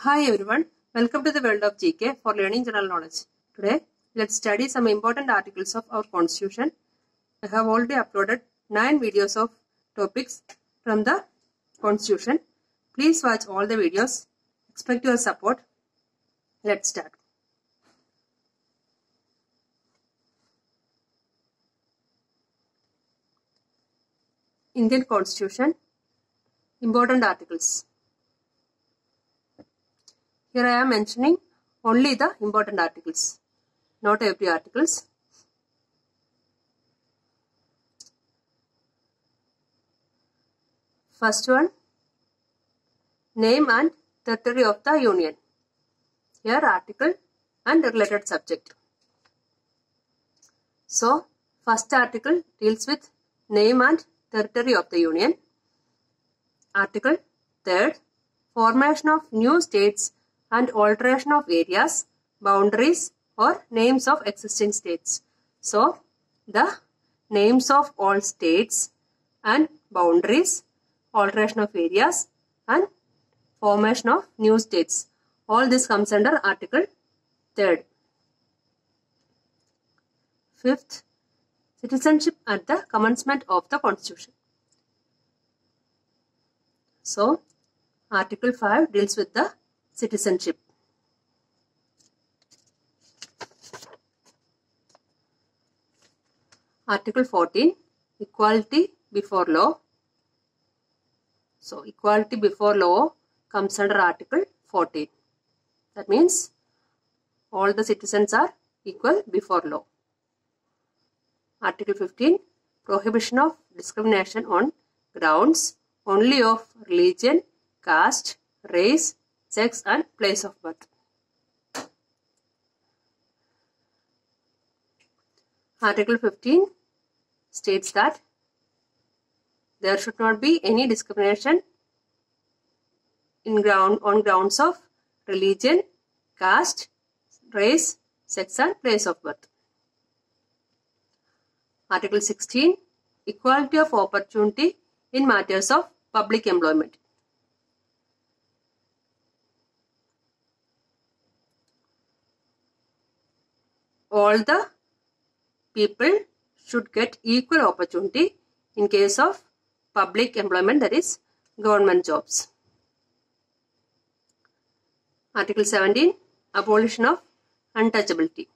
Hi everyone, welcome to the world of GK for learning general knowledge. Today, let's study some important articles of our constitution. I have already uploaded 9 videos of topics from the constitution. Please watch all the videos. Expect your support. Let's start. Indian Constitution, important articles. Here I am mentioning only the important articles, not every articles. First one, name and territory of the Union. Here article and related subject. So, first article deals with name and territory of the Union. Article 3rd, formation of new states and alteration of areas, boundaries or names of existing states. So, the names of all states and boundaries, alteration of areas and formation of new states. All this comes under Article 3rd. 5th, citizenship at the commencement of the Constitution. So, Article 5 deals with the citizenship. Article 14, equality before law. So, equality before law comes under Article 14. That means all the citizens are equal before law. Article 15, prohibition of discrimination on grounds only of religion, caste, race, sex and place of birth. Article 15 states that there should not be any discrimination on grounds of religion, caste, race, sex and place of birth. Article 16, equality of opportunity in matters of public employment. All the people should get equal opportunity in case of public employment, that is government jobs. Article 17, abolition of untouchability.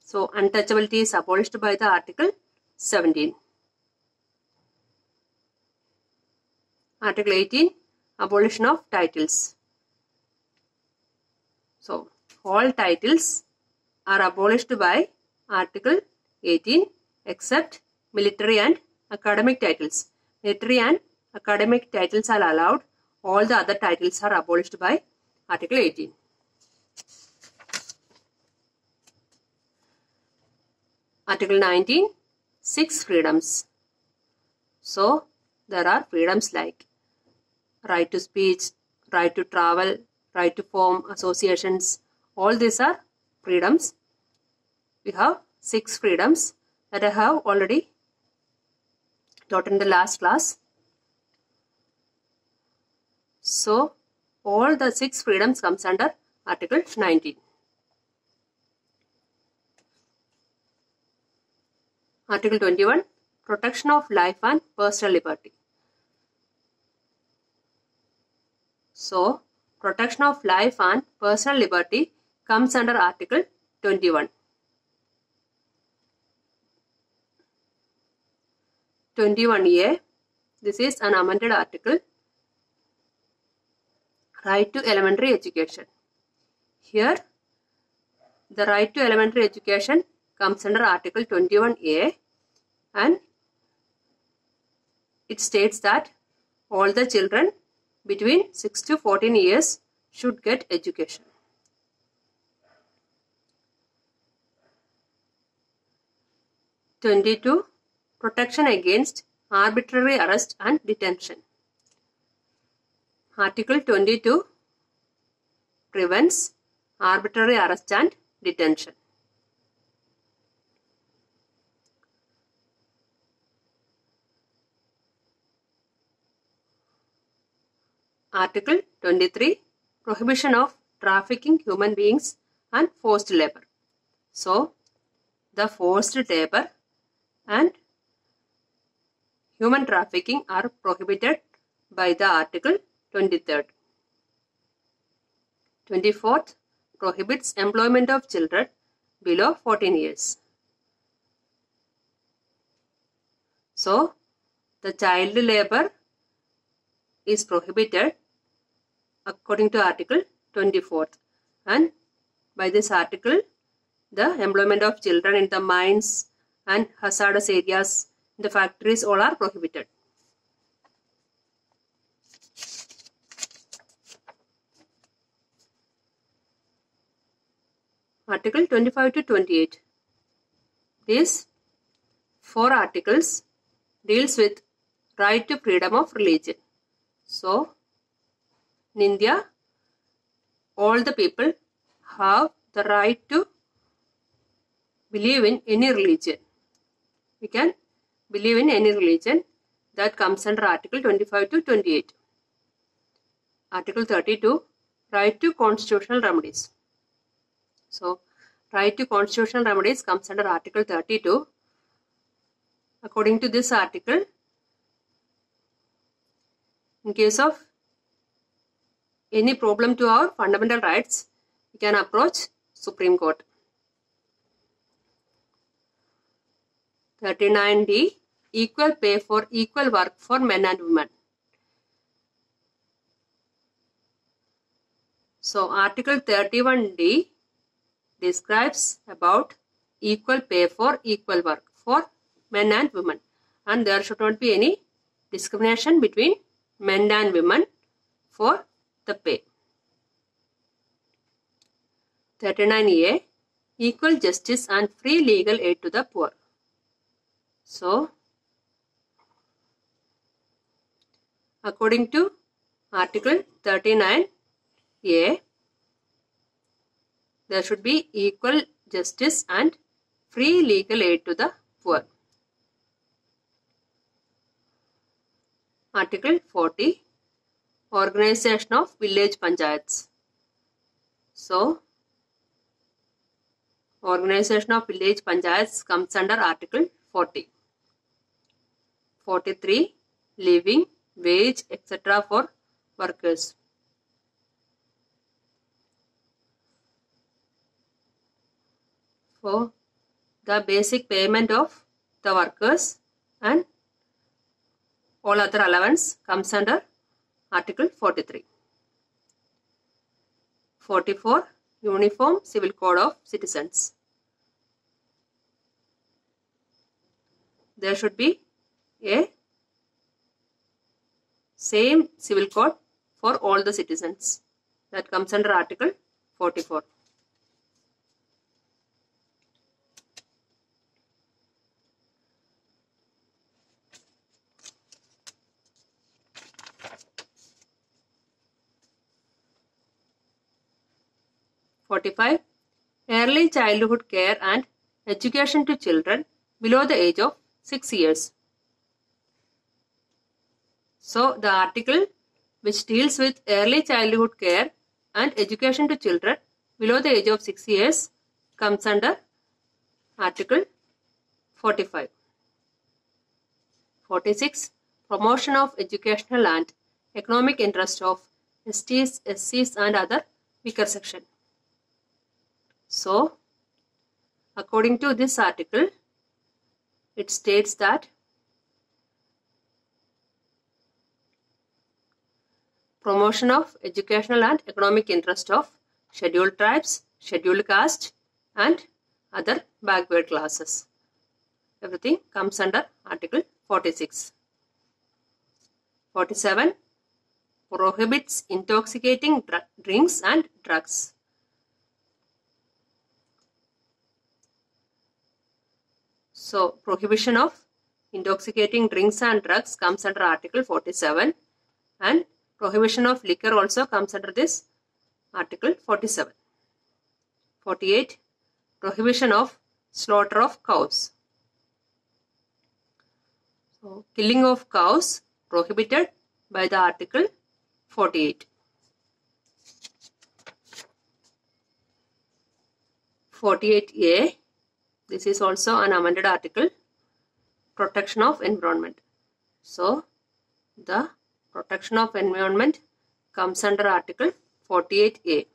So, untouchability is abolished by the Article 17. Article 18, abolition of titles. So, all titles are abolished by Article 18 except military and academic titles. Military and academic titles are allowed. All the other titles are abolished by Article 18. Article 19, 6 freedoms. So, there are freedoms like right to speech, right to travel, right to form associations. All these are freedoms. We have 6 freedoms that I have already taught in the last class. So, all the 6 freedoms comes under Article 19. Article 21, protection of life and personal liberty. So, protection of life and personal liberty comes under Article 21. 21A, this is an amended article. Right to elementary education. Here, the right to elementary education comes under Article 21A and it states that all the children between 6 to 14 years should get education. Protection against arbitrary arrest and detention. Article 22 prevents arbitrary arrest and detention. Article 23, prohibition of trafficking human beings and forced labor. So, the forced labor and human trafficking are prohibited by the Article 23rd. 24th, prohibits employment of children below 14 years. So, the child labor is prohibited according to Article 24th, and by this article the employment of children in the mines and hazardous areas in the factories all are prohibited. Article 25 to 28. These 4 articles deals with right to freedom of religion. So, in India, all the people have the right to believe in any religion. We can believe in any religion. That comes under Article 25 to 28. Article 32, right to constitutional remedies. So, right to constitutional remedies comes under Article 32. According to this article, in case of any problem to our fundamental rights, we can approach Supreme Court. 39D, equal pay for equal work for men and women. So, Article 31D describes about equal pay for equal work for men and women, and there should not be any discrimination between men and women for the pay. 39A, equal justice and free legal aid to the poor. So, according to Article 39A, there should be equal justice and free legal aid to the poor. Article 40, organization of village panchayats. So, organization of village panchayats comes under Article 40. 43, living, wage, etc. for workers. For the basic payment of the workers and all other allowance comes under Article 43. 44, Uniform Civil Code of Citizens. There should be a same civil code for all the citizens. That comes under Article 44. Early childhood care and education to children below the age of 6 years. So, the article which deals with early childhood care and education to children below the age of 6 years comes under Article 45. 46. Promotion of educational and economic interest of STs, SCs and other weaker section. So, according to this article, it states that promotion of educational and economic interest of scheduled tribes, scheduled caste and other backward classes. Everything comes under Article 46. 47. Prohibits intoxicating drinks and drugs. So, prohibition of intoxicating drinks and drugs comes under Article 47, and prohibition of liquor also comes under this Article 47. 48. Prohibition of slaughter of cows. So, killing of cows prohibited by the Article 48. 48A, this is also an amended article, protection of environment. So, the protection of environment comes under article 48A.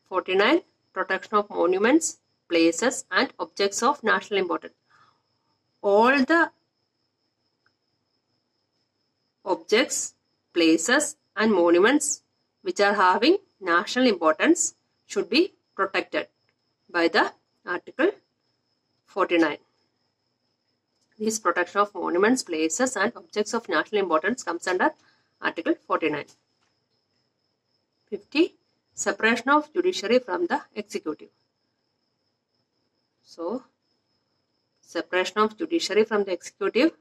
49, protection of monuments, places and objects of national importance. All the objects, places and monuments which are having national importance should be protected by the article 49. This protection of monuments, places and objects of national importance comes under article 49. 50. Separation of judiciary from the executive. So, separation of judiciary from the executive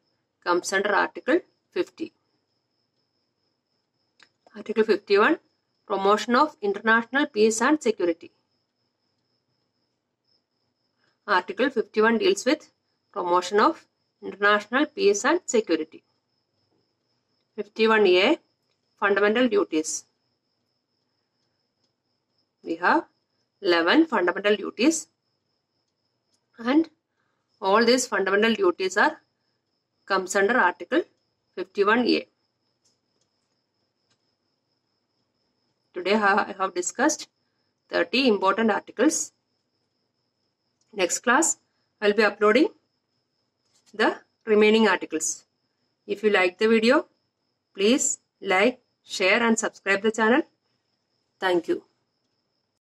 comes under article 50. Article 51. Promotion of international peace and security. Article 51 deals with promotion of international peace and security. 51A. Fundamental duties. We have 11 fundamental duties, and all these fundamental duties are comes under article 51A. Today I have discussed 30 important articles. Next class I will be uploading the remaining articles. If you like the video, please like, share and subscribe the channel. Thank you.